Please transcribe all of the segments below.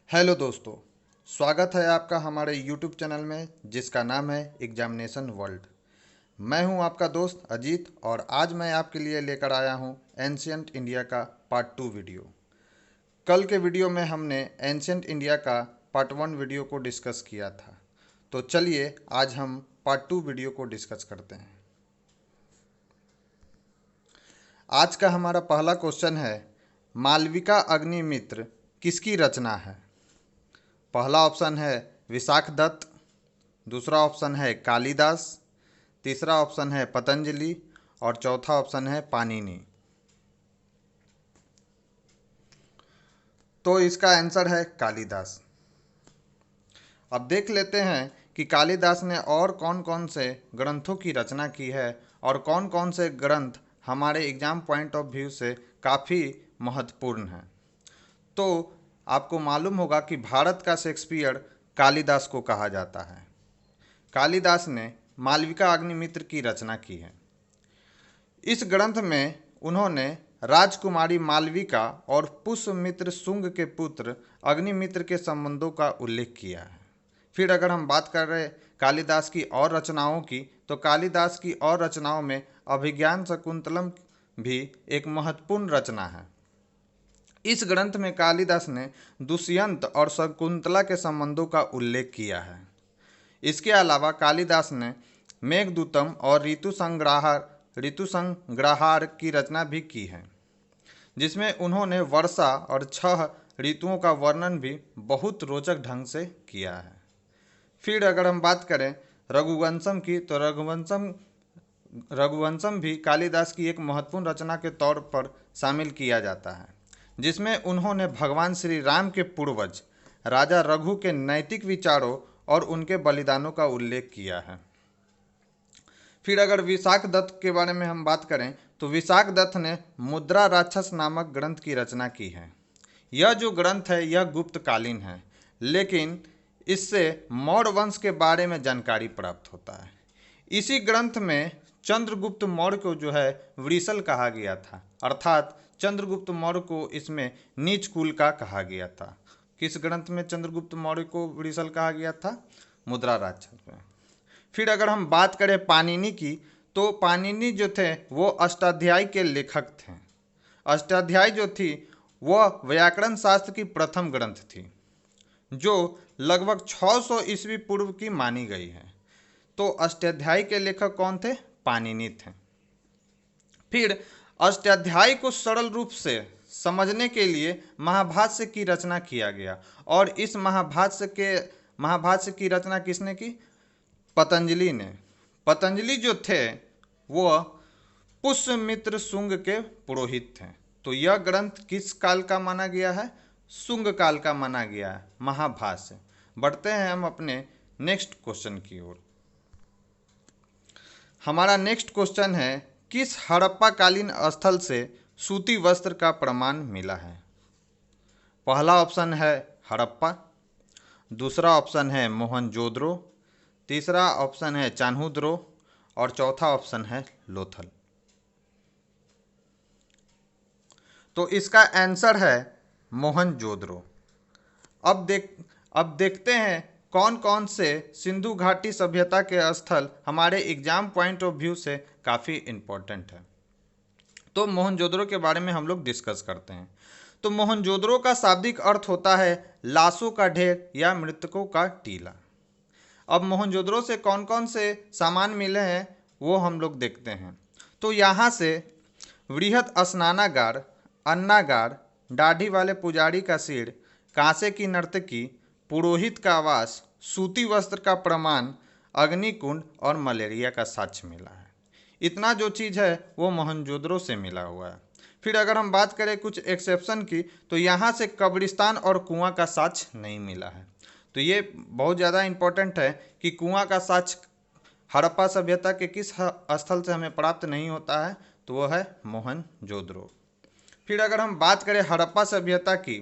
Hello दोस्तों, स्वागत है आपका हमारे यूट्यूब चैनल में जिसका नाम है एग्जामिनेशन वर्ल्ड। मैं हूं आपका दोस्त अजीत और आज मैं आपके लिए लेकर आया हूं एंशियंट इंडिया का पार्ट 2 वीडियो। कल के वीडियो में हमने एंशियंट इंडिया का पार्ट 1 वीडियो को डिस्कस किया था, तो चलिए आज हम पार्ट 2 वीडियो को डिस्कस करते हैं। आज का हमारा पहला क्वेश्चन है, मालविका अग्निमित्र किसकी रचना है? पहला ऑप्शन है विशाखदत्त, दूसरा ऑप्शन है कालिदास, तीसरा ऑप्शन है पतंजलि और चौथा ऑप्शन है पाणिनि। तो इसका आंसर है कालिदास। अब देख लेते हैं कि कालिदास ने और कौन कौन से ग्रंथों की रचना की है और कौन कौन से ग्रंथ हमारे एग्जाम पॉइंट ऑफ व्यू से काफ़ी महत्वपूर्ण हैं। तो आपको मालूम होगा कि भारत का शेक्सपियर कालिदास को कहा जाता है। कालिदास ने मालविका अग्निमित्र की रचना की है। इस ग्रंथ में उन्होंने राजकुमारी मालविका और पुष्यमित्र शुंग के पुत्र अग्निमित्र के संबंधों का उल्लेख किया है। फिर अगर हम बात कर रहे कालिदास की और रचनाओं की, तो कालिदास की और रचनाओं में अभिज्ञान शकुंतलम भी एक महत्वपूर्ण रचना है। इस ग्रंथ में कालिदास ने दुष्यंत और शकुंतला के संबंधों का उल्लेख किया है। इसके अलावा कालिदास ने मेघदूतम और ऋतुसंग्रहार की रचना भी की है, जिसमें उन्होंने वर्षा और 6 ऋतुओं का वर्णन भी बहुत रोचक ढंग से किया है। फिर अगर हम बात करें रघुवंशम की, तो रघुवंशम भी कालिदास की एक महत्वपूर्ण रचना के तौर पर शामिल किया जाता है, जिसमें उन्होंने भगवान श्री राम के पूर्वज राजा रघु के नैतिक विचारों और उनके बलिदानों का उल्लेख किया है। फिर अगर विशाखदत्त के बारे में हम बात करें, तो विशाखदत्त ने मुद्रा राक्षस नामक ग्रंथ की रचना की है। यह जो ग्रंथ है यह गुप्तकालीन है, लेकिन इससे मौर्य वंश के बारे में जानकारी प्राप्त होता है। इसी ग्रंथ में चंद्रगुप्त मौर्य को जो है वृषल कहा गया था, अर्थात चंद्रगुप्त मौर्य को इसमें नीच कुल का कहा गया था। किस ग्रंथ में चंद्रगुप्त मौर्य को वृषल कहा गया था? मुद्रा राक्षस में। फिर अगर हम बात करें पाणिनि की, तो पाणिनि जो थे वो अष्टाध्यायी के लेखक थे। अष्टाध्यायी जो थी वह व्याकरण शास्त्र की प्रथम ग्रंथ थी, जो लगभग 600 ईस्वी पूर्व की मानी गई है। तो अष्टाध्यायी के लेखक कौन थे? पाणिनि थे। फिर अष्टाध्यायी को सरल रूप से समझने के लिए महाभाष्य की रचना किया गया, और इस महाभाष्य की रचना किसने की? पतंजलि ने। पतंजलि जो थे वो पुष्यमित्र शुंग के पुरोहित थे। तो यह ग्रंथ किस काल का माना गया है? शुंग काल का माना गया है, महाभाष्य। बढ़ते हैं हम अपने नेक्स्ट क्वेश्चन की ओर। हमारा नेक्स्ट क्वेश्चन है, किस हड़प्पाकालीन स्थल से सूती वस्त्र का प्रमाण मिला है? पहला ऑप्शन है हड़प्पा, दूसरा ऑप्शन है मोहनजोदड़ो, तीसरा ऑप्शन है चान्हुद्रो और चौथा ऑप्शन है लोथल। तो इसका आंसर है मोहनजोदड़ो। अब देखते हैं कौन कौन से सिंधु घाटी सभ्यता के स्थल हमारे एग्जाम पॉइंट ऑफ व्यू से काफ़ी इम्पोर्टेंट है। तो मोहनजोदड़ो के बारे में हम लोग डिस्कस करते हैं। तो मोहनजोदड़ो का शाब्दिक अर्थ होता है लाशों का ढेर या मृतकों का टीला। अब मोहनजोदड़ो से कौन कौन से सामान मिले हैं वो हम लोग देखते हैं। तो यहाँ से वृहत स्नानागार, अन्नागार, दाढ़ी वाले पुजारी का सिर, कांसे की नर्तकी, पुरोहित का आवास, सूती वस्त्र का प्रमाण, अग्निकुंड और मलेरिया का साक्ष्य मिला है। इतना जो चीज़ है वो मोहनजोदड़ो से मिला हुआ है। फिर अगर हम बात करें कुछ एक्सेप्शन की, तो यहाँ से कब्रिस्तान और कुआं का साक्ष्य नहीं मिला है। तो ये बहुत ज़्यादा इम्पोर्टेंट है कि कुआं का साक्ष्य हड़प्पा सभ्यता के किस स्थल से हमें प्राप्त नहीं होता है, तो वो है मोहनजोदड़ो। फिर अगर हम बात करें हड़प्पा सभ्यता की,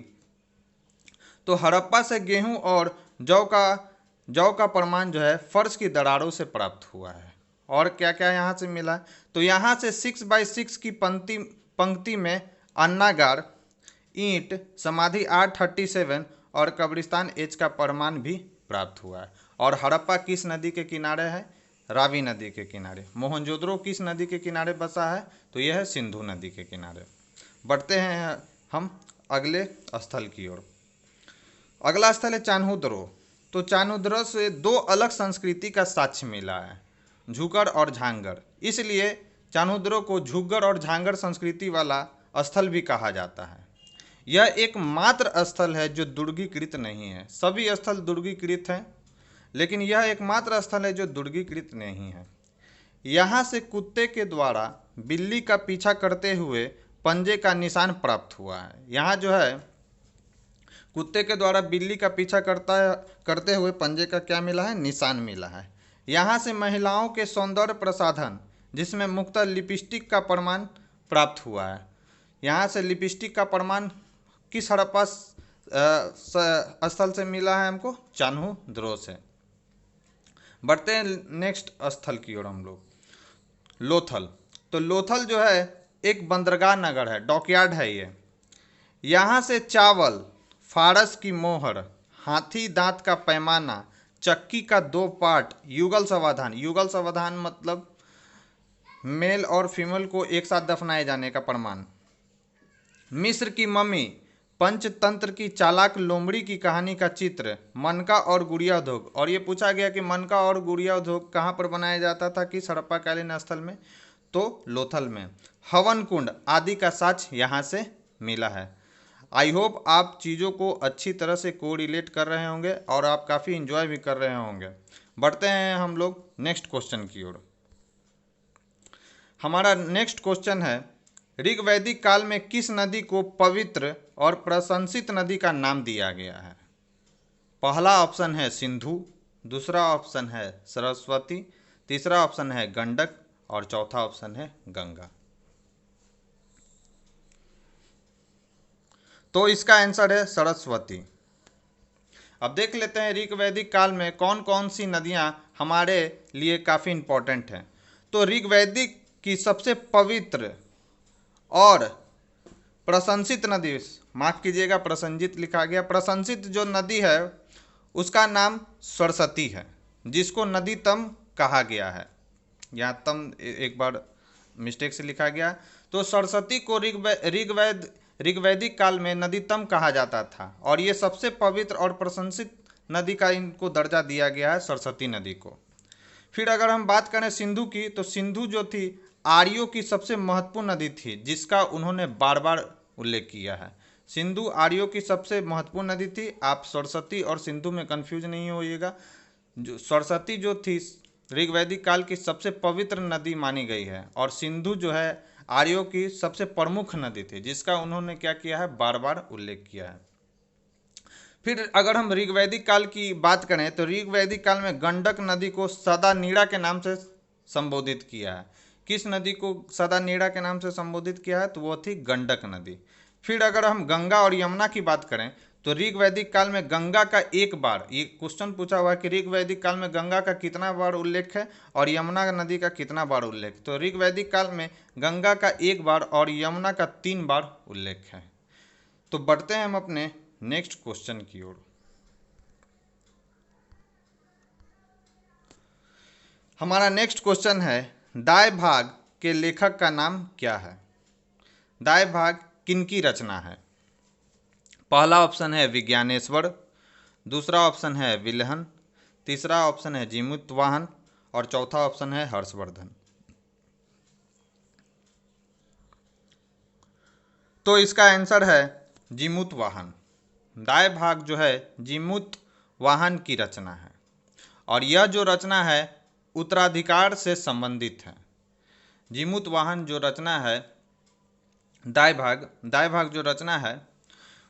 तो हड़प्पा से गेहूं और जौ का प्रमाण जो है फर्श की दरारों से प्राप्त हुआ है। और क्या क्या यहाँ से मिला? तो यहाँ से 6x6 की पंक्ति में अन्नागार, ईंट, समाधि 837 और कब्रिस्तान एच का प्रमाण भी प्राप्त हुआ है। और हड़प्पा किस नदी के किनारे है? रावी नदी के किनारे। मोहनजोदड़ो किस नदी के किनारे बसा है? तो यह है सिंधु नदी के किनारे। बढ़ते हैं हम अगले स्थल की ओर। अगला स्थल है चान्होदरो। तो चान्होदरो से दो अलग संस्कृति का साक्ष्य मिला है, झुग्गर और झांगर। इसलिए चान्होदरो को झुग्गर और झांगर संस्कृति वाला स्थल भी कहा जाता है। यह एकमात्र स्थल है जो दुर्गीकृत नहीं है। सभी स्थल दुर्गीकृत हैं, लेकिन यह एकमात्र स्थल है जो दुर्गीकृत नहीं है। यहाँ से कुत्ते के द्वारा बिल्ली का पीछा करते हुए पंजे का निशान प्राप्त हुआ है। यहाँ जो है कुत्ते के द्वारा बिल्ली का पीछा करते हुए पंजे का क्या मिला है? निशान मिला है। यहाँ से महिलाओं के सौंदर्य प्रसाधन जिसमें मुख्यतः लिपस्टिक का प्रमाण प्राप्त हुआ है। यहाँ से लिपस्टिक का प्रमाण किस हड़प्पा स्थल से मिला है? हमको चान्होदरो से। बढ़ते हैं नेक्स्ट स्थल की ओर हम लोग, लोथल। तो लोथल जो है एक बंदरगाह नगर है, डॉकयार्ड है ये। यहाँ से चावल, फारस की मोहर, हाथी दांत का पैमाना, चक्की का 2 पार्ट, युगल समाधान। युगल समाधान मतलब मेल और फीमेल को एक साथ दफनाए जाने का प्रमाण। मिस्र की मम्मी, पंचतंत्र की चालाक लोमड़ी की कहानी का चित्र, मनका और गुड़िया उद्योग। और ये पूछा गया कि मनका और गुड़िया उद्योग कहाँ पर बनाया जाता था, किस हड़प्पाकालीन स्थल में? तो लोथल में। हवन कुंड आदि का साक्ष्य यहाँ से मिला है। आई होप आप चीज़ों को अच्छी तरह से कोरिलेट कर रहे होंगे और आप काफ़ी इंजॉय भी कर रहे होंगे। बढ़ते हैं हम लोग नेक्स्ट क्वेश्चन की ओर। हमारा नेक्स्ट क्वेश्चन है, ऋग्वैदिक काल में किस नदी को पवित्र और प्रशंसित नदी का नाम दिया गया है? पहला ऑप्शन है सिंधु, दूसरा ऑप्शन है सरस्वती, तीसरा ऑप्शन है गंडक और चौथा ऑप्शन है गंगा। तो इसका आंसर है सरस्वती। अब देख लेते हैं ऋग्वैदिक काल में कौन कौन सी नदियां हमारे लिए काफ़ी इंपॉर्टेंट हैं। तो ऋग्वैदिक की सबसे पवित्र और प्रशंसित नदी, माफ़ कीजिएगा प्रशंसित लिखा गया, प्रशंसित जो नदी है उसका नाम सरस्वती है, जिसको नदी तम कहा गया है। यहाँ तम एक बार मिस्टेक से लिखा गया। तो सरस्वती को ऋग्वैदिक काल में नदी तम कहा जाता था और ये सबसे पवित्र और प्रशंसित नदी का इनको दर्जा दिया गया है, सरस्वती नदी को। फिर अगर हम बात करें सिंधु की, तो सिंधु जो थी आर्यों की सबसे महत्वपूर्ण नदी थी, जिसका उन्होंने बार बार उल्लेख किया है। सिंधु आर्यों की सबसे महत्वपूर्ण नदी थी। आप सरस्वती और सिंधु में कंफ्यूज नहीं होइएगा। जो सरस्वती जो थी ऋग्वैदिक काल की सबसे पवित्र नदी मानी गई है और सिंधु जो है आर्यों की सबसे प्रमुख नदी थी, जिसका उन्होंने क्या किया है? बार बार उल्लेख किया है। फिर अगर हम ऋग्वैदिक काल की बात करें तो ऋग्वैदिक काल में गंडक नदी को सदा नीड़ा के नाम से संबोधित किया है। किस नदी को सदा नीड़ा के नाम से संबोधित किया है? तो वो थी गंडक नदी। फिर अगर हम गंगा और यमुना की बात करें तो ऋग्वैदिक काल में गंगा का एक बार, ये क्वेश्चन पूछा हुआ है कि ऋग्वैदिक काल में गंगा का कितना बार उल्लेख है और यमुना नदी का कितना बार उल्लेख। तो ऋग्वैदिक काल में गंगा का 1 बार और यमुना का 3 बार उल्लेख है। तो बढ़ते हैं हम अपने नेक्स्ट क्वेश्चन की ओर। हमारा नेक्स्ट क्वेश्चन है, दाय भाग के लेखक का नाम क्या है? दाय भाग किनकी रचना है? पहला ऑप्शन है विज्ञानेश्वर, दूसरा ऑप्शन है विल्हन, तीसरा ऑप्शन है जीमूतवाहन और चौथा ऑप्शन है हर्षवर्धन। तो इसका आंसर है जीमूतवाहन। दाय भाग जो है जीमूतवाहन की रचना है और यह जो रचना है उत्तराधिकार से संबंधित है। जीमूतवाहन जो रचना है दाय भाग जो रचना है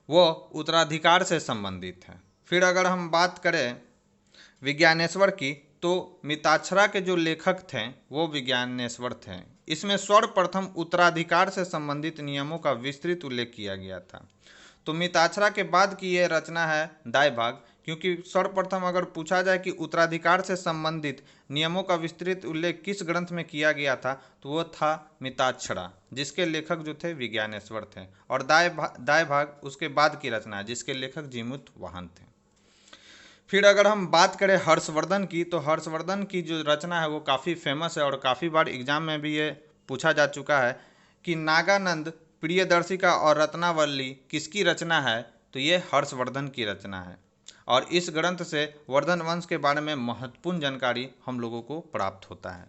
वो उत्तराधिकार से संबंधित है। फिर अगर हम बात करें विज्ञानेश्वर की, तो मिताक्षरा के जो लेखक थे वो विज्ञानेश्वर थे। इसमें सर्वप्रथम उत्तराधिकार से संबंधित नियमों का विस्तृत उल्लेख किया गया था। तो मिताक्षरा के बाद की ये रचना है दाय भाग, क्योंकि सर्वप्रथम अगर पूछा जाए कि उत्तराधिकार से संबंधित नियमों का विस्तृत उल्लेख किस ग्रंथ में किया गया था, तो वो था मिताक्षरा, जिसके लेखक जो थे विज्ञानेश्वर थे। और दाय भाग उसके बाद की रचना है, जिसके लेखक जीमूत वाहन थे। फिर अगर हम बात करें हर्षवर्धन की, तो हर्षवर्धन की जो रचना है वो काफ़ी फेमस है और काफ़ी बार एग्जाम में भी ये पूछा जा चुका है कि नागानंद, प्रियदर्शिका और रत्नावली किसकी रचना है, तो ये हर्षवर्धन की रचना है। और इस ग्रंथ से वर्धन वंश के बारे में महत्वपूर्ण जानकारी हम लोगों को प्राप्त होता है।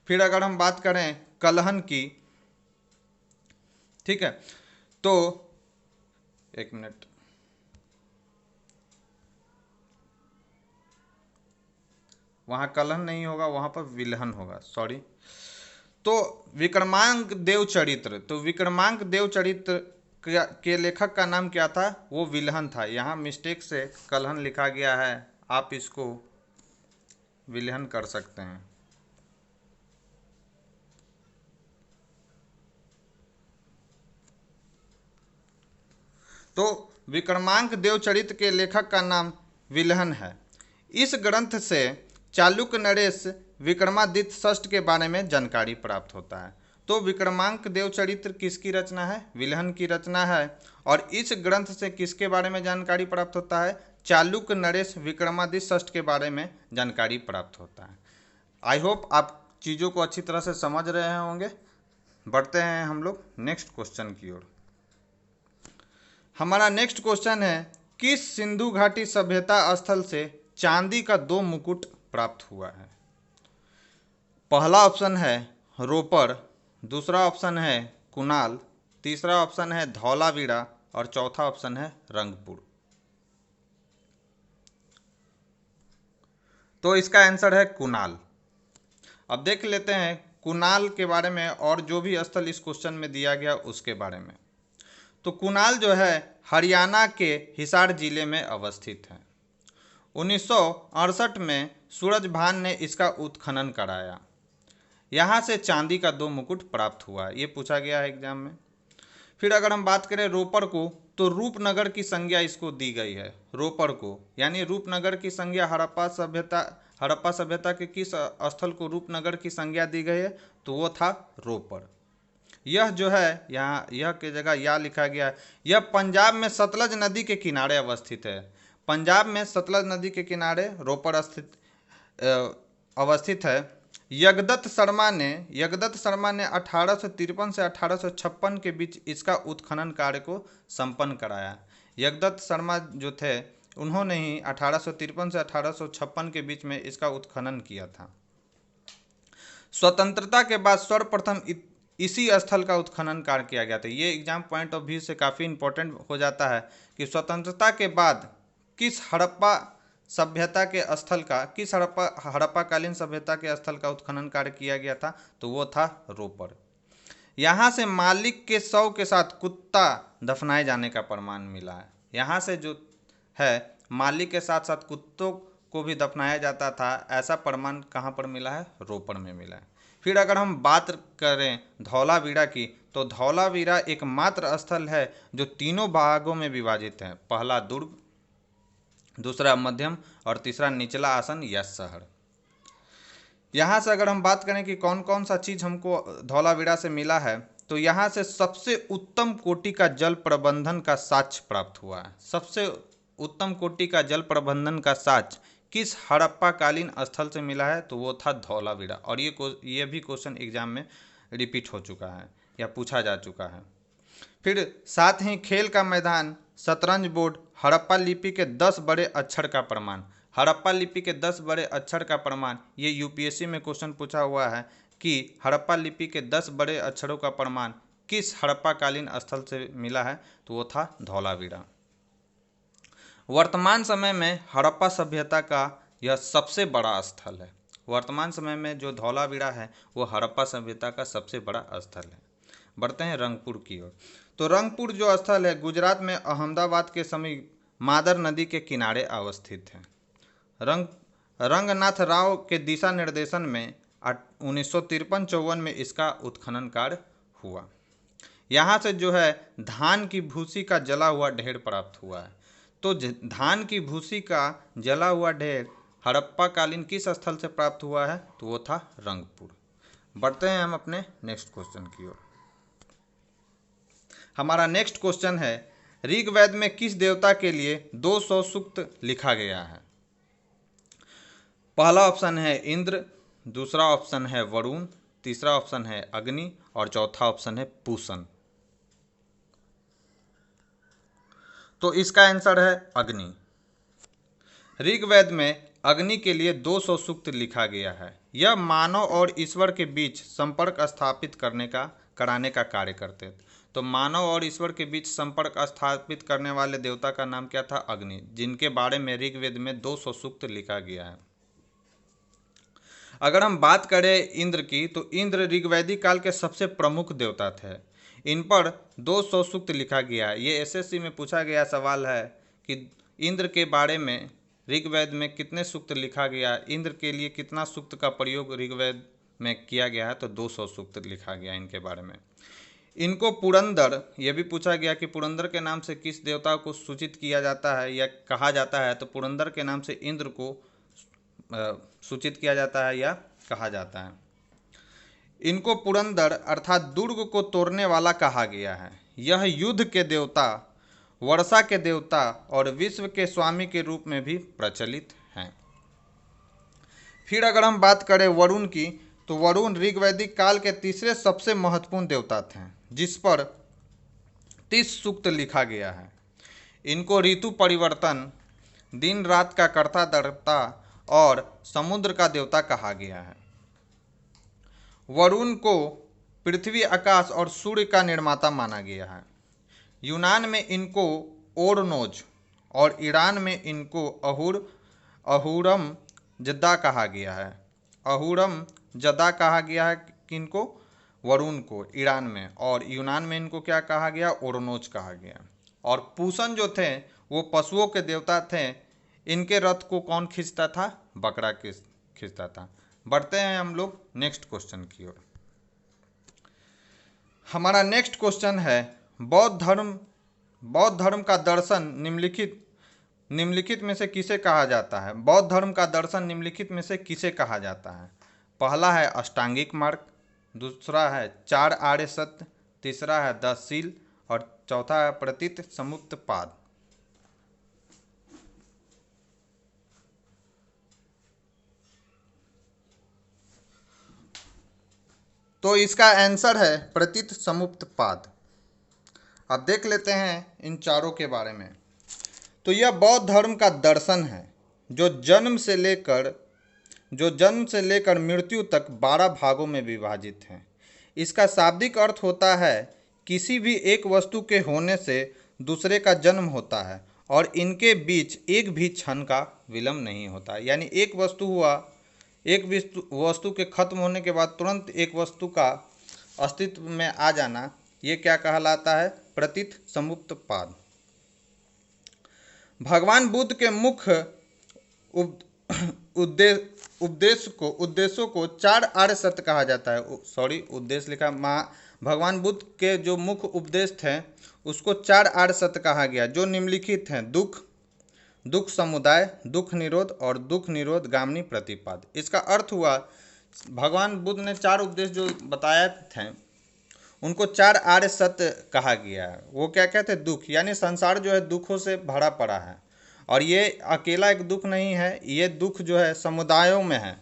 फिर अगर हम बात करें कलहन की, ठीक है, तो एक मिनट, वहाँ कलहन नहीं होगा, वहाँ पर विलहन होगा, सॉरी। तो विक्रमांक देव चरित्र, तो विक्रमांक देव चरित्र के लेखक का नाम क्या था, वो विलहन था। यहाँ मिस्टेक से कलहन लिखा गया है, आप इसको विलहन कर सकते हैं। तो विक्रमांक देव चरित्र के लेखक का नाम विलहन है। इस ग्रंथ से चालुक्य नरेश विक्रमादित्य षष्ठ के बारे में जानकारी प्राप्त होता है। तो विक्रमांक देव चरित्र किसकी रचना है, विलहन की रचना है। और इस ग्रंथ से किसके बारे में जानकारी प्राप्त होता है, चालुक्य नरेश विक्रमादित्य षष्ठ के बारे में जानकारी प्राप्त होता है। आई होप आप चीज़ों को अच्छी तरह से समझ रहे होंगे। बढ़ते हैं हम लोग नेक्स्ट क्वेश्चन की ओर। हमारा नेक्स्ट क्वेश्चन है, किस सिंधु घाटी सभ्यता स्थल से चांदी का 2 मुकुट प्राप्त हुआ है। पहला ऑप्शन है रोपर, दूसरा ऑप्शन है कुणाल, तीसरा ऑप्शन है धौलावीरा और चौथा ऑप्शन है रंगपुर। तो इसका आंसर है कुणाल। अब देख लेते हैं कुणाल के बारे में और जो भी स्थल इस क्वेश्चन में दिया गया उसके बारे में। तो कुणाल जो है हरियाणा के हिसार जिले में अवस्थित है। 1968 में सूरजभान ने इसका उत्खनन कराया। यहाँ से चांदी का 2 मुकुट प्राप्त हुआ, ये पूछा गया है एग्जाम में। फिर अगर हम बात करें रोपर को, तो रूपनगर की संज्ञा इसको दी गई है, रोपर को, यानी रूपनगर की संज्ञा हड़प्पा सभ्यता के किस स्थल को रूपनगर की संज्ञा दी गई है, तो वो था रोपर। यह जो है यहाँ यह के जगह या लिखा गया है, यह पंजाब में सतलज नदी के किनारे अवस्थित है। पंजाब में सतलज नदी के किनारे रोपर अवस्थित है। यगदत्त शर्मा ने 1853 से 1856 के बीच इसका उत्खनन कार्य को संपन्न कराया। यगदत्त शर्मा जो थे उन्होंने ही 1853 से 1856 के बीच में इसका उत्खनन किया था। स्वतंत्रता के बाद सर्वप्रथम इसी स्थल का उत्खनन कार्य किया गया था। ये एग्जाम पॉइंट ऑफ व्यू से काफ़ी इंपॉर्टेंट हो जाता है कि स्वतंत्रता के बाद किस हड़प्पा सभ्यता के स्थल का, किस हड़प्पाकालीन सभ्यता के स्थल का उत्खनन कार्य किया गया था, तो वो था रोपर। यहाँ से मालिक के शव के साथ कुत्ता दफनाए जाने का प्रमाण मिला है। यहाँ से जो है मालिक के साथ साथ कुत्तों को भी दफनाया जाता था, ऐसा प्रमाण कहाँ पर मिला है, रोपर में मिला है। फिर अगर हम बात करें धौलावीरा की, तो धौलावीरा एकमात्र स्थल है जो 3 भागों में विभाजित है। पहला दुर्ग, दूसरा मध्यम और तीसरा निचला आसन या शहर। यहाँ से अगर हम बात करें कि कौन कौन सा चीज़ हमको धौलावीरा से मिला है, तो यहाँ से सबसे उत्तम कोटि का जल प्रबंधन का साक्ष्य प्राप्त हुआ है। सबसे उत्तम कोटि का जल प्रबंधन का साक्ष्य किस हड़प्पाकालीन स्थल से मिला है, तो वो था धौलावीरा। और ये भी क्वेश्चन एग्जाम में रिपीट हो चुका है या पूछा जा चुका है। फिर साथ ही खेल का मैदान, शतरंज बोर्ड, हड़प्पा लिपि के 10 बड़े अक्षर का प्रमाण। हड़प्पा लिपि के 10 बड़े अक्षर का प्रमाण, ये यूपीएससी में क्वेश्चन पूछा हुआ है कि हड़प्पा लिपि के 10 बड़े अक्षरों का प्रमाण किस हड़प्पाकालीन स्थल से मिला है, तो वो था धौलावीरा। वर्तमान समय में हड़प्पा सभ्यता का यह सबसे बड़ा स्थल है। वर्तमान समय में जो धौलावीरा है वो हड़प्पा सभ्यता का सबसे बड़ा स्थल है। बढ़ते हैं रंगपुर की ओर। तो रंगपुर जो स्थल है गुजरात में अहमदाबाद के समीप मादर नदी के किनारे अवस्थित है। रंगनाथ राव के दिशा निर्देशन में 1953-54 में इसका उत्खनन कार्य हुआ। यहाँ से जो है धान की भूसी का जला हुआ ढेर प्राप्त हुआ है। तो धान की भूसी का जला हुआ ढेर हड़प्पा कालीन किस स्थल से प्राप्त हुआ है? तो वो था रंगपुर। बढ़ते हैं हम अपने नेक्स्ट क्वेश्चन की ओर। हमारा नेक्स्ट क्वेश्चन है, ऋग्वेद में किस देवता के लिए 200 सूक्त लिखा गया है? पहला ऑप्शन है इंद्र, दूसरा ऑप्शन है वरुण, तीसरा ऑप्शन है अग्नि और चौथा ऑप्शन है पूषण। तो इसका आंसर है अग्नि। ऋग्वेद में अग्नि के लिए 200 सूक्त लिखा गया है। यह मानव और ईश्वर के बीच संपर्क स्थापित कराने का कार्य करते थे। तो मानव और ईश्वर के बीच संपर्क स्थापित करने वाले देवता का नाम क्या था? अग्नि, जिनके बारे में ऋग्वेद में 200 सूक्त लिखा गया है। अगर हम बात करें इंद्र की, तो इंद्र ऋग्वैदिक काल के सबसे प्रमुख देवता थे। इन पर 200 सूक्त लिखा गया है। ये एसएससी में पूछा गया सवाल है कि इंद्र के बारे में ऋग्वेद में कितने सूक्त लिखा गया, इंद्र के लिए कितना सूक्त का प्रयोग ऋग्वेद में किया गया है? तो 200 सूक्त लिखा गया इनके बारे में। इनको पुरंदर, ये भी पूछा गया कि पुरंदर के नाम से किस देवता को सूचित किया जाता है या कहा जाता है? तो पुरंदर के नाम से इंद्र को सूचित किया जाता है या कहा जाता है। इनको पुरंदर अर्थात दुर्ग को तोड़ने वाला कहा गया है। यह युद्ध के देवता, वर्षा के देवता और विश्व के स्वामी के रूप में भी प्रचलित हैं। फिर अगर हम बात करें वरुण की, तो वरुण ऋग्वैदिक काल के तीसरे सबसे महत्वपूर्ण देवता थे, जिस पर 30 सूक्त लिखा गया है। इनको ऋतु परिवर्तन, दिन रात का कर्ता धर्ता और समुद्र का देवता कहा गया है। वरुण को पृथ्वी, आकाश और सूर्य का निर्माता माना गया है। यूनान में इनको ओरनोज और ईरान में इनको अहुरम जद्दा कहा गया है। अहुरम जद्दा कहा गया है किनको? वरुण को ईरान में, और यूनान में इनको क्या कहा गया? ओरनोज कहा गया। और पूषण जो थे वो पशुओं के देवता थे। इनके रथ को कौन खींचता था? बकरा खींचता था। बढ़ते हैं हम लोग नेक्स्ट क्वेश्चन की ओर। हमारा नेक्स्ट क्वेश्चन है, बौद्ध धर्म का दर्शन निम्नलिखित में से किसे कहा जाता है? बौद्ध धर्म का दर्शन निम्नलिखित में से किसे कहा जाता है? पहला है अष्टांगिक मार्ग, दूसरा है 4 आर्य सत्य, तीसरा है 10 शील और चौथा है प्रतीत समुक्त पाद। तो इसका आंसर है प्रतीत समुक्त पाद। अब देख लेते हैं इन चारों के बारे में। तो यह बौद्ध धर्म का दर्शन है जो जन्म से लेकर मृत्यु तक 12 भागों में विभाजित है। इसका शाब्दिक अर्थ होता है किसी भी एक वस्तु के होने से दूसरे का जन्म होता है और इनके बीच एक भी क्षण का विलंब नहीं होता। यानी एक वस्तु के खत्म होने के बाद तुरंत एक वस्तु का अस्तित्व में आ जाना, ये क्या कहलाता है? प्रतीत समुक्त पाद। भगवान बुद्ध के मुख्य उद्देश्यों को 4 आर्य सत्य कहा जाता है। उद्देश्य लिखा, भगवान बुद्ध के जो मुख्य उपदेश थे उसको 4 आर्य सत्य कहा गया, जो निम्नलिखित हैं: दुख समुदाय, दुख निरोध और दुख निरोध गामिनी प्रतिपाद। इसका अर्थ हुआ भगवान बुद्ध ने 4 उपदेश जो बताए थे उनको 4 आर्य सत्य कहा गया है। वो क्या कहते हैं? दुख, यानी संसार जो है दुखों से भरा पड़ा है और ये अकेला एक दुख नहीं है, ये दुख जो है समुदायों में है।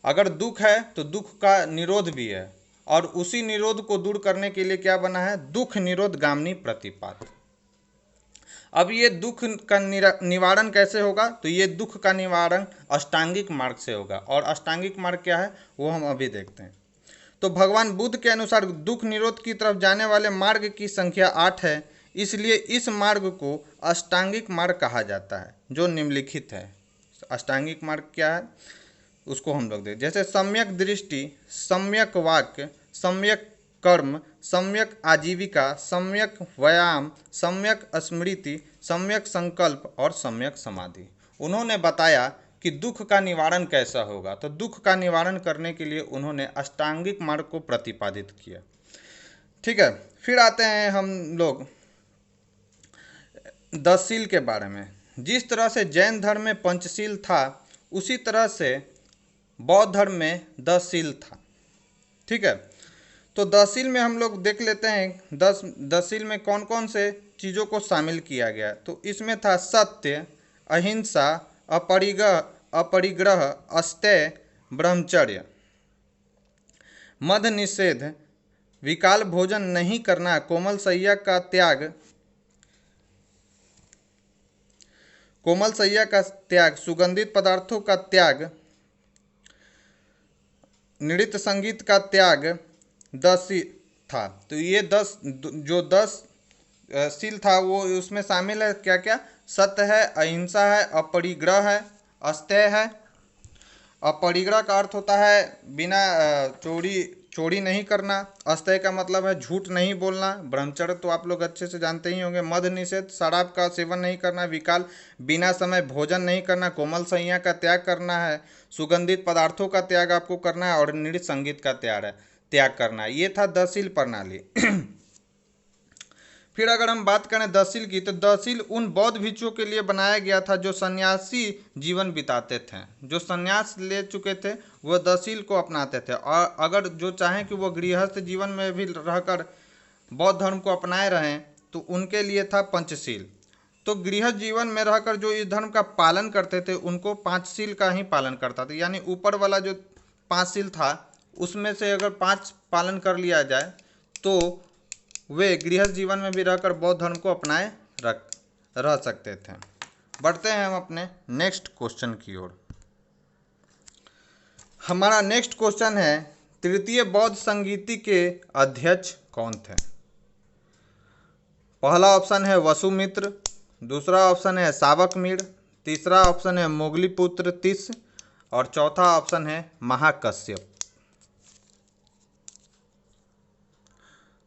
अगर दुख है तो दुख का निरोध भी है और उसी निरोध को दूर करने के लिए क्या बना है? दुख निरोध गामिनी प्रतिपाद। अब ये दुख का निवारण कैसे होगा? तो ये दुख का निवारण अष्टांगिक मार्ग से होगा। और अष्टांगिक मार्ग क्या है वो हम अभी देखते हैं। तो भगवान बुद्ध के अनुसार दुख निरोध की तरफ जाने वाले मार्ग की संख्या 8 है, इसलिए इस मार्ग को अष्टांगिक मार्ग कहा जाता है जो निम्नलिखित है। अष्टांगिक मार्ग क्या है उसको हम लोग देखें, जैसे सम्यक दृष्टि, सम्यक वाक्य, सम्यक कर्म, सम्यक आजीविका, सम्यक व्यायाम, सम्यक स्मृति, सम्यक संकल्प और सम्यक समाधि। उन्होंने बताया कि दुख का निवारण कैसा होगा। तो दुख का निवारण करने के लिए उन्होंने अष्टांगिक मार्ग को प्रतिपादित किया। ठीक है, फिर आते हैं हम लोग दसशील के बारे में। जिस तरह से जैन धर्म में पंचशील था, उसी तरह से बौद्ध धर्म में दसशील था। ठीक है, तो दसशील में हम लोग देख लेते हैं दसशील में कौन कौन से चीज़ों को शामिल किया गया। तो इसमें था सत्य, अहिंसा, अपरिग्रह, अस्तेय, ब्रह्मचर्य, मद निषेध, विकाल भोजन नहीं करना, कोमल शैया का त्याग, सुगंधित पदार्थों का त्याग, नृत्य संगीत का त्याग 10 था। तो ये 10 शील था वो उसमें शामिल है क्या क्या? सत्य है, अहिंसा है, अपरिग्रह है, अस्तेय है। अपरिग्रह का अर्थ होता है बिना चोरी नहीं करना। अस्तेय का मतलब है झूठ नहीं बोलना। ब्रह्मचर्य तो आप लोग अच्छे से जानते ही होंगे। मद निषेध, शराब का सेवन नहीं करना। विकाल, बिना समय भोजन नहीं करना। कोमल संज्ञा का त्याग करना है। सुगंधित पदार्थों का त्याग आपको करना है और नृत्य संगीत का त्याग करना है। ये था दसशील प्रणाली। फिर अगर हम बात करें दसशील की, तो दसशील उन बौद्ध भिक्षुओं के लिए बनाया गया था जो सन्यासी जीवन बिताते थे। जो सन्यास ले चुके थे वह दसशील को अपनाते थे, और अगर जो चाहें कि वो गृहस्थ जीवन में भी रहकर बौद्ध धर्म को अपनाए रहें तो उनके लिए था पंचशील। तो गृहस्थ जीवन में रहकर जो इस धर्म का पालन करते थे उनको पांचशील का ही पालन करता था। यानी ऊपर वाला जो पांचशील था उसमें से अगर 5 पालन कर लिया जाए तो वे गृहस्थ जीवन में भी रहकर बौद्ध धर्म को अपनाए रह सकते थे। बढ़ते हैं हम अपने नेक्स्ट क्वेश्चन की ओर। हमारा नेक्स्ट क्वेश्चन है, तृतीय बौद्ध संगीति के अध्यक्ष कौन थे? पहला ऑप्शन है वसुमित्र, दूसरा ऑप्शन है सावकमीर, तीसरा ऑप्शन है मोगलीपुत्र तिस और चौथा ऑप्शन है महाकश्यप।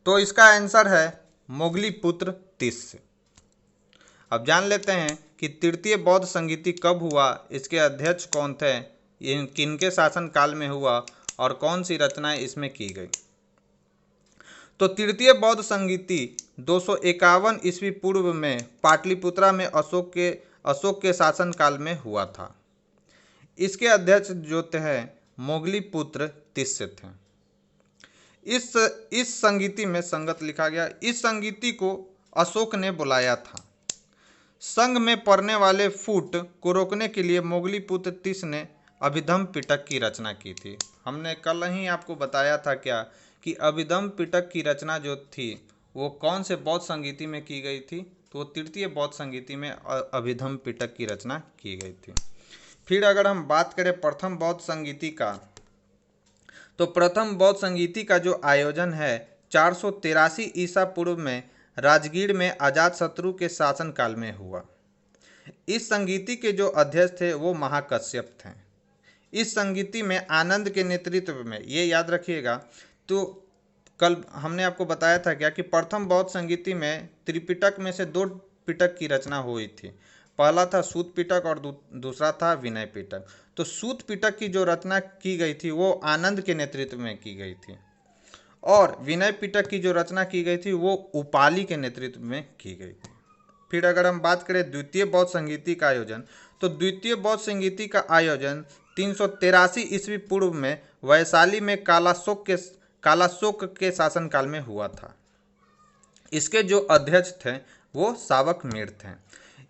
तो इसका आंसर है मोगलीपुत्र तिस। अब जान लेते हैं कि तृतीय बौद्ध संगीति कब हुआ, इसके अध्यक्ष कौन थे, किनके शासन काल में हुआ और कौन सी रचनाएं इसमें की गई। तो तृतीय बौद्ध संगीति 251 ईस्वी पूर्व में पाटलिपुत्रा में अशोक के शासन काल में हुआ था। इसके अध्यक्ष जो थे मोगलीपुत्र तिस थे। इस संगीति में संगत लिखा गया। इस संगीति को अशोक ने बुलाया था। संघ में पड़ने वाले फूट को रोकने के लिए मोगलीपुत्र तिस ने अभिधम पिटक की रचना की थी। हमने कल ही आपको बताया था क्या कि अभिधम पिटक की रचना जो थी वो कौन से बौद्ध संगीति में की गई थी? तो तृतीय बौद्ध संगीति में अभिधम पिटक की रचना की गई थी। फिर अगर हम बात करें प्रथम बौद्ध संगीति का, तो प्रथम बौद्ध संगीति का जो आयोजन है 483 ईसा पूर्व में राजगीर में अजातशत्रु के शासन काल में हुआ। इस संगीति के जो अध्यक्ष थे वो महाकश्यप थे। इस संगीति में आनंद के नेतृत्व में, ये याद रखिएगा, तो कल हमने आपको बताया था क्या कि प्रथम बौद्ध संगीति में त्रिपिटक में से 2 पिटक की रचना हुई थी। पहला था सूत पिटक और दूसरा था विनय पिटक। तो सूत पिटक की जो रचना की गई थी वो आनंद के नेतृत्व में की गई थी और विनय पिटक की जो रचना की गई थी वो उपाली के नेतृत्व में की गई थी। फिर अगर हम बात करें द्वितीय बौद्ध संगीति का आयोजन, तो द्वितीय बौद्ध संगीति का आयोजन 383 ईस्वी पूर्व में वैशाली में कालाशोक के शासनकाल में हुआ था। इसके जो अध्यक्ष थे वो सावकमीर थे।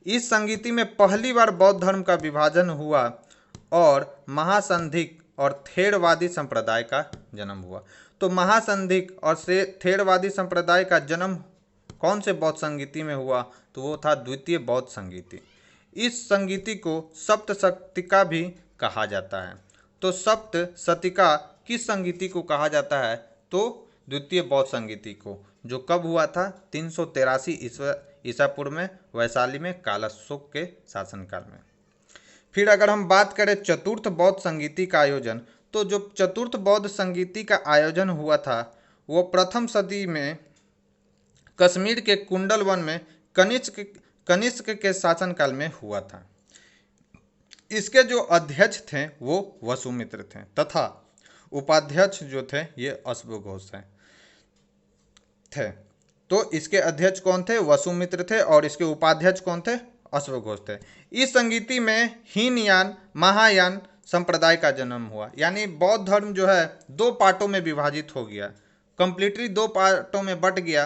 इस संगीति में पहली बार बौद्ध धर्म का विभाजन हुआ और महासंधिक और थेरवादी संप्रदाय का जन्म हुआ। तो महासंधिक और थेरवादी संप्रदाय का जन्म कौन से बौद्ध संगीति में हुआ? तो वो था द्वितीय बौद्ध संगीति। इस संगीति को सप्त शतिका भी कहा जाता है। तो सप्त शतिका किस संगीति को कहा जाता है? तो द्वितीय बौद्ध संगीति को, जो कब हुआ था 383 ईसा पूर्व में वैशाली में कालाशोक के शासनकाल में। फिर अगर हम बात करें चतुर्थ बौद्ध संगीति का आयोजन, तो जो चतुर्थ बौद्ध संगीति का आयोजन हुआ था वो प्रथम सदी में कश्मीर के कुंडल वन में कनिष्क के शासनकाल में हुआ था। इसके जो अध्यक्ष थे वो वसुमित्र थे तथा उपाध्यक्ष जो थे ये अश्वघोष थे। तो इसके अध्यक्ष कौन थे? वसुमित्र थे। और इसके उपाध्यक्ष कौन थे? अश्वघोष थे। इस संगीति में हीनयान महायान संप्रदाय का जन्म हुआ, यानी बौद्ध धर्म जो है दो पार्टों में विभाजित हो गया, कंप्लीटली दो पार्टों में बट गया।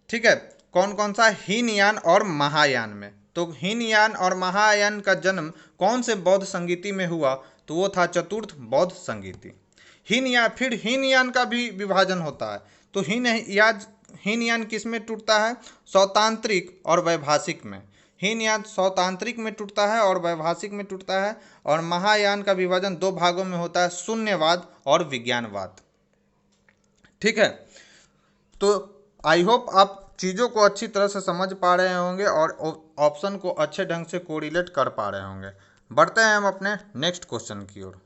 ठीक है, कौन कौन सा? हीनयान और महायान में। तो हीनयान और महायान का जन्म कौन से बौद्ध संगीति में हुआ? तो वो था चतुर्थ बौद्ध संगीति। फिर हीनयान का भी विभाजन होता है। तो हीनयान किस में टूटता है? सौतांत्रिक और वैभाषिक में। हीनयान सौतांत्रिक में टूटता है और वैभाषिक में टूटता है। और महायान का विभाजन दो भागों में होता है, शून्यवाद और विज्ञानवाद। ठीक है, तो आई होप आप चीज़ों को अच्छी तरह से समझ पा रहे होंगे और ऑप्शन को अच्छे ढंग से कोरिलेट कर पा रहे होंगे। बढ़ते हैं हम अपने नेक्स्ट क्वेश्चन की ओर।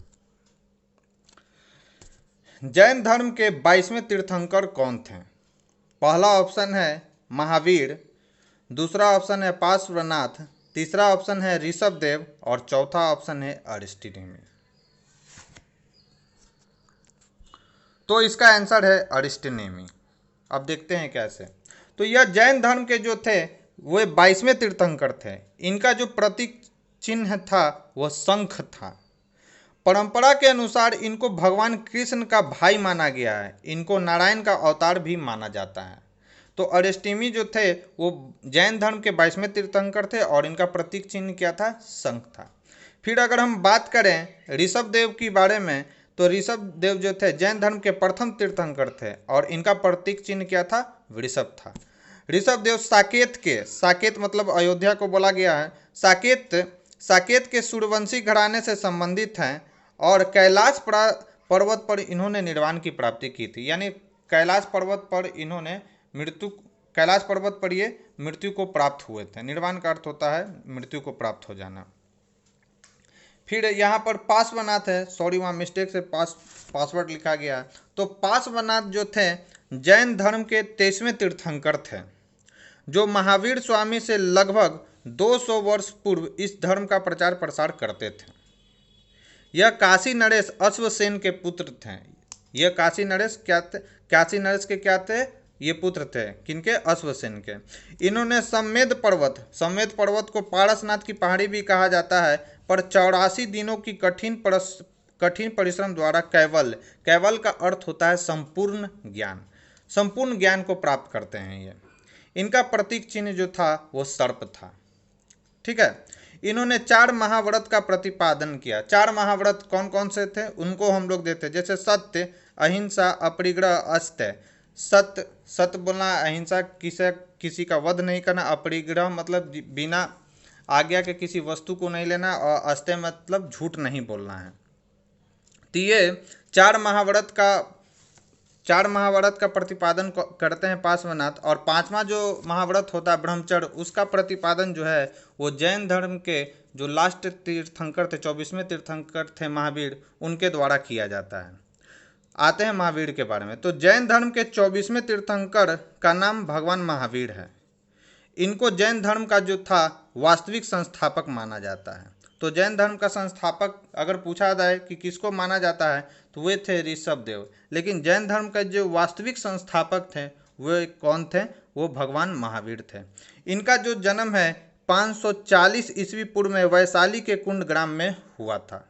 जैन धर्म के 22वें तीर्थंकर कौन थे? पहला ऑप्शन है महावीर, दूसरा ऑप्शन है पार्श्वनाथ, तीसरा ऑप्शन है ऋषभदेव और चौथा ऑप्शन है अरिस्टोटेमी। तो इसका आंसर है अरिस्टोटेमी। अब देखते हैं कैसे। तो यह जैन धर्म के जो थे वे 22वें तीर्थंकर थे। इनका जो प्रतीक चिन्ह था वह शंख था। परंपरा के अनुसार इनको भगवान कृष्ण का भाई माना गया है। इनको नारायण का अवतार भी माना जाता है। तो अरिस्टोटेमी जो थे वो जैन धर्म के 22वें तीर्थंकर थे और इनका प्रतीक चिन्ह क्या था? शंख था। फिर अगर हम बात करें ऋषभदेव के बारे में, तो ऋषभदेव जो थे जैन धर्म के प्रथम तीर्थंकर थे और इनका प्रतीक चिन्ह क्या था? वृषभ था। ऋषभदेव साकेत मतलब अयोध्या को बोला गया है, साकेत के सूर्यवंशी घराने से संबंधित हैं और कैलाश पर्वत पर इन्होंने निर्वाण की प्राप्ति की थी। यानी कैलाश पर्वत पर ये मृत्यु को प्राप्त हुए थे। निर्वाण का अर्थ होता है मृत्यु को प्राप्त हो जाना। फिर यहाँ पर पार्श्वनाथ है, सॉरी वहाँ मिस्टेक से पासवर्ड लिखा गया। तो पार्श्वनाथ जो थे जैन धर्म के 23वें तीर्थंकर थे, जो महावीर स्वामी से लगभग 200 वर्ष पूर्व इस धर्म का प्रचार प्रसार करते थे। यह काशी नरेश अश्वसेन के पुत्र थे। यह काशी नरेश के क्या थे? ये पुत्र थे किनके? अश्वसेन के। इन्होंने सम्मेद पर्वत को पारसनाथ की पहाड़ी भी कहा जाता है, पर 84 दिनों की कठिन परिश्रम द्वारा कैवल का अर्थ होता है संपूर्ण ज्ञान को प्राप्त करते हैं ये। इनका प्रतीक चिन्ह जो था वो सर्प था। ठीक है, इन्होंने 4 महाव्रत का प्रतिपादन किया। 4 महाव्रत कौन कौन से थे उनको हम लोग देते, जैसे सत्य, अहिंसा, अपरिग्रह, अस्तेय। सत्य बोलना, अहिंसा किसी का वध नहीं करना, अपरिग्रह मतलब बिना आज्ञा के किसी वस्तु को नहीं लेना, और अस्तेय मतलब झूठ नहीं बोलना है। तो ये 4 महाव्रत का प्रतिपादन करते हैं पार्श्वनाथ। और 5वां जो महाव्रत होता है ब्रह्मचर्य, उसका प्रतिपादन जो है वो जैन धर्म के जो लास्ट तीर्थंकर थे, 24वें तीर्थंकर थे महावीर, उनके द्वारा किया जाता है। आते हैं महावीर के बारे में। तो जैन धर्म के 24वें तीर्थंकर का नाम भगवान महावीर है। इनको जैन धर्म का जो था वास्तविक संस्थापक माना जाता है। तो जैन धर्म का संस्थापक अगर पूछा जाए कि किसको माना जाता है तो वे थे ऋषभदेव। लेकिन जैन धर्म का जो वास्तविक संस्थापक थे वे कौन थे? वो भगवान महावीर थे। इनका जो जन्म है 540 ईस्वी पूर्व में वैशाली के कुंड ग्राम में हुआ था।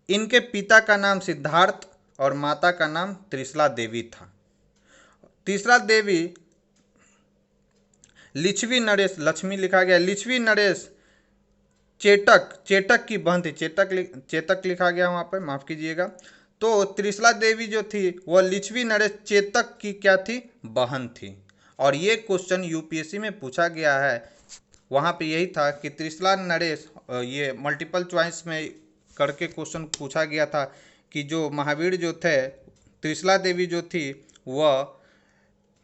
इनके पिता का नाम सिद्धार्थ और माता का नाम त्रिशला देवी था। त्रिशला देवी लिच्छवी नरेश, लक्ष्मी लिखा गया, लिच्छवी नरेश चेतक की बहन थी। चेतक लिखा गया वहाँ पर, माफ़ कीजिएगा। तो त्रिशला देवी जो थी वह लिच्छवी नरेश चेतक की क्या थी? बहन थी। और ये क्वेश्चन यूपीएससी में पूछा गया है। वहाँ पे यही था कि त्रिशला नरेश, ये मल्टीपल चॉइस में करके क्वेश्चन पूछा गया था कि जो महावीर जो थे, त्रिशला देवी जो थी वह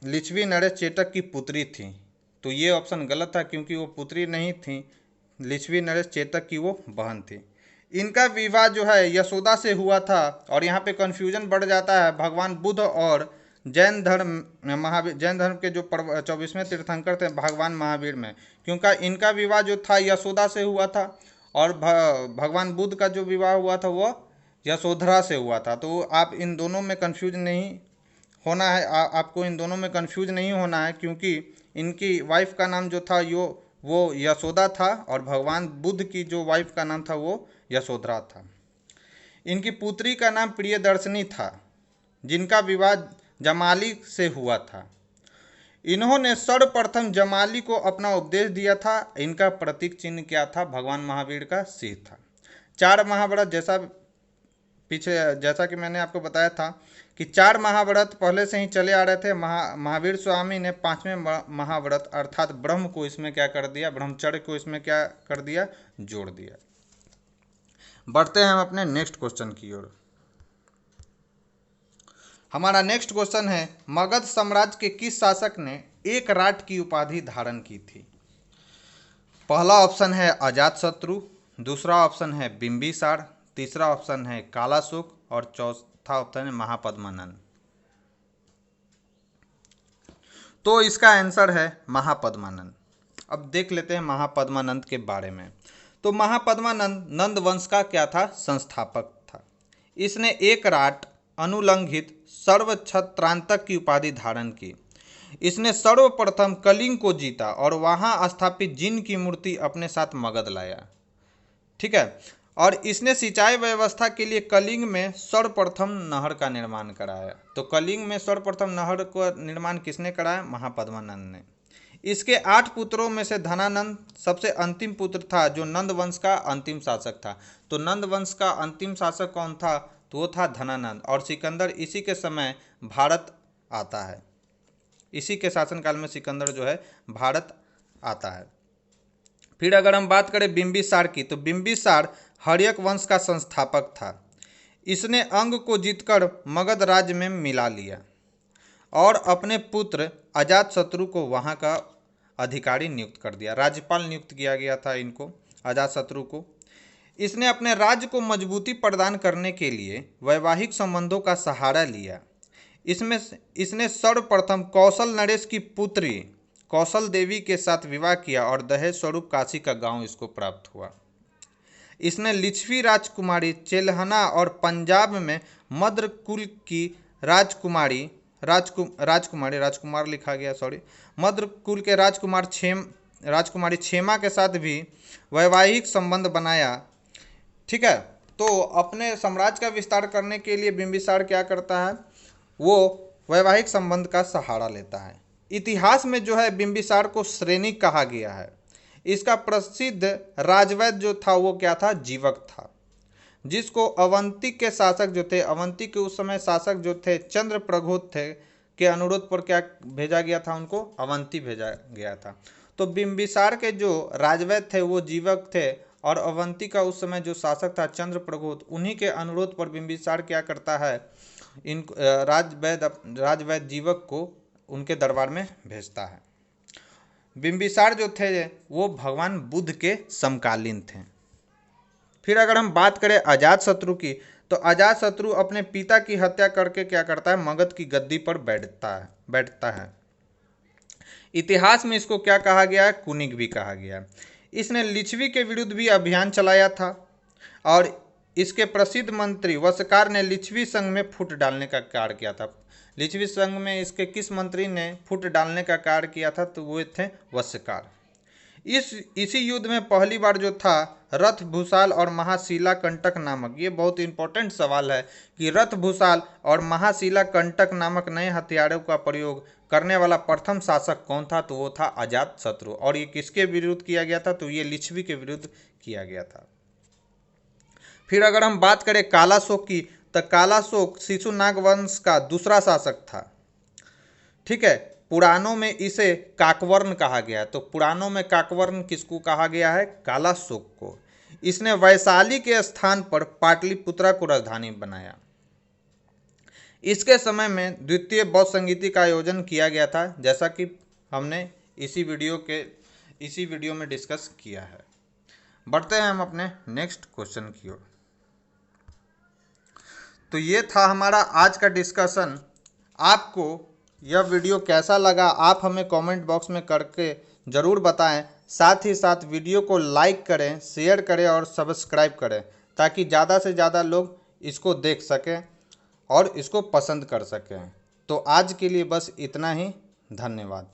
लिच्छवी नरेश चेतक की पुत्री थी। तो ये ऑप्शन गलत था क्योंकि वो पुत्री नहीं थी, लिच्छवी नरेश चेतक की वो बहन थी। इनका विवाह जो है यशोदा से हुआ था। और यहाँ पे कन्फ्यूजन बढ़ जाता है भगवान बुद्ध और जैन धर्म के जो 24वें तीर्थंकर थे भगवान महावीर में, क्योंकि इनका विवाह जो था यशोदा से हुआ था और भगवान बुद्ध का जो विवाह हुआ था वह यशोधरा से हुआ था। तो आप इन दोनों में कन्फ्यूज नहीं होना है, आपको इन दोनों में कंफ्यूज नहीं होना है, क्योंकि इनकी वाइफ का नाम जो था वो यशोदा था और भगवान बुद्ध की जो वाइफ का नाम था वो यशोधरा था। इनकी पुत्री का नाम प्रियदर्शनी था, जिनका विवाह जमाली से हुआ था। इन्होंने सर्वप्रथम जमाली को अपना उपदेश दिया था। इनका प्रतीक चिन्ह क्या था? भगवान महावीर का सिंह था। 4 महाव्रत, जैसा कि मैंने आपको बताया था कि 4 महाव्रत पहले से ही चले आ रहे थे। महावीर स्वामी ने 5वें महाव्रत अर्थात ब्रह्म को इसमें क्या कर दिया, ब्रह्मचर्य को इसमें क्या कर दिया, जोड़ दिया। बढ़ते हैं हम अपने नेक्स्ट क्वेश्चन की ओर। हमारा नेक्स्ट क्वेश्चन है, मगध साम्राज्य के किस शासक ने एक राट की उपाधि धारण की थी? पहला ऑप्शन है अजातशत्रु, दूसरा ऑप्शन है बिंबिसार, तीसरा ऑप्शन है कालाशोक और चौथा ऑप्शन है महापद्मानंद। तो इसका आंसर है महापद्मानंद। अब देख लेते हैं महापद्मानंद के बारे में। तो महापद्मानंद नंद वंश का क्या था? संस्थापक था। इसने एक राट अनुलंघित सर्वछत्रांतक की उपाधि धारण की। इसने सर्वप्रथम कलिंग को जीता और वहां स्थापित जिन की मूर्ति अपने साथ मगध लाया। ठीक है। और इसने सिंचाई व्यवस्था के लिए कलिंग में सर्वप्रथम नहर का निर्माण कराया। तो कलिंग में सर्वप्रथम नहर का निर्माण किसने कराया? महापद्मानंद ने। इसके 8 पुत्रों में से धनानंद सबसे अंतिम पुत्र था, जो नंद वंश का अंतिम शासक था। तो नंद वंश का अंतिम शासक कौन था? तो वो था धनानंद। और सिकंदर इसी के समय भारत आता है। इसी के शासनकाल में सिकंदर जो है भारत आता है। फिर अगर हम बात करें बिंबिसार की, तो बिंबिसार हर्यक वंश का संस्थापक था। इसने अंग को जीतकर मगध राज्य में मिला लिया और अपने पुत्र अजातशत्रु को वहां का अधिकारी नियुक्त कर दिया। राज्यपाल नियुक्त किया गया था इनको, अजातशत्रु को। इसने अपने राज्य को मजबूती प्रदान करने के लिए वैवाहिक संबंधों का सहारा लिया। इसने सर्वप्रथम कौशल नरेश की पुत्री कौशल देवी के साथ विवाह किया और दहेज स्वरूप काशी का गांव इसको प्राप्त हुआ। इसने लिच्छवी राजकुमारी चेलहना और पंजाब में मद्र कुल की राजकुमार लिखा गया, मद्र कुल के राजकुमारी क्षेमा के साथ भी वैवाहिक संबंध बनाया। ठीक है। तो अपने साम्राज्य का विस्तार करने के लिए बिंबिसार क्या करता है? वो वैवाहिक संबंध का सहारा लेता है। इतिहास में जो है बिंबिसार को सैनिक कहा गया है। इसका प्रसिद्ध राजवैद्य जो था वो क्या था? जीवक था, जिसको अवंती के शासक जो थे, अवंती के उस समय शासक जो थे चंद्रप्रघोत थे, के अनुरोध पर क्या भेजा गया था? उनको अवंती भेजा गया था। तो बिंबिसार के जो राजवैद्य थे वो जीवक थे और अवंती का उस समय जो शासक था चंद्रप्रघोत, उन्हीं के अनुरोध पर बिंबिसार क्या करता है? इन राजवैद्य जीवक को उनके दरबार में भेजता है। बिंबिसार जो थे वो भगवान बुद्ध के समकालीन थे। फिर अगर हम बात करें अजातशत्रु की, तो अजातशत्रु अपने पिता की हत्या करके क्या करता है? मगध की गद्दी पर बैठता है। इतिहास में इसको क्या कहा गया है? कुनिक भी कहा गया। इसने लिच्छवी के विरुद्ध भी अभियान चलाया था और इसके प्रसिद्ध मंत्री वस्यकार ने लिच्छवी संघ में फूट डालने का कार्य किया था। लिच्छवी संघ में इसके किस मंत्री ने फूट डालने का कार्य किया था? तो वो थे वस्यकार। इसी युद्ध में पहली बार जो था रथ भूसाल और महाशिला कंटक नामक, ये बहुत इंपॉर्टेंट सवाल है कि रथ भूसाल और महाशिला कंटक नामक नए हथियारों का प्रयोग करने वाला प्रथम शासक कौन था? तो वो था अजातशत्रु। और ये किसके विरुद्ध किया गया था? तो ये लिच्छवी के विरुद्ध किया गया था। फिर अगर हम बात करें कालाशोक की, तो कालाशोक शिशुनाग वंश का दूसरा शासक था। ठीक है। पुराणों में इसे काकवर्ण कहा गया। तो पुराणों में काकवर्ण किसको कहा गया है? कालाशोक को। इसने वैशाली के स्थान पर पाटलिपुत्रा को राजधानी बनाया। इसके समय में द्वितीय बौद्ध संगीति का आयोजन किया गया था, जैसा कि हमने इसी वीडियो में डिस्कस किया है। बढ़ते हैं हम अपने नेक्स्ट क्वेश्चन की ओर। तो ये था हमारा आज का डिस्कशन। आपको यह वीडियो कैसा लगा आप हमें कमेंट बॉक्स में करके ज़रूर बताएं। साथ ही साथ वीडियो को लाइक करें, शेयर करें और सब्सक्राइब करें, ताकि ज़्यादा से ज़्यादा लोग इसको देख सकें और इसको पसंद कर सकें। तो आज के लिए बस इतना ही। धन्यवाद।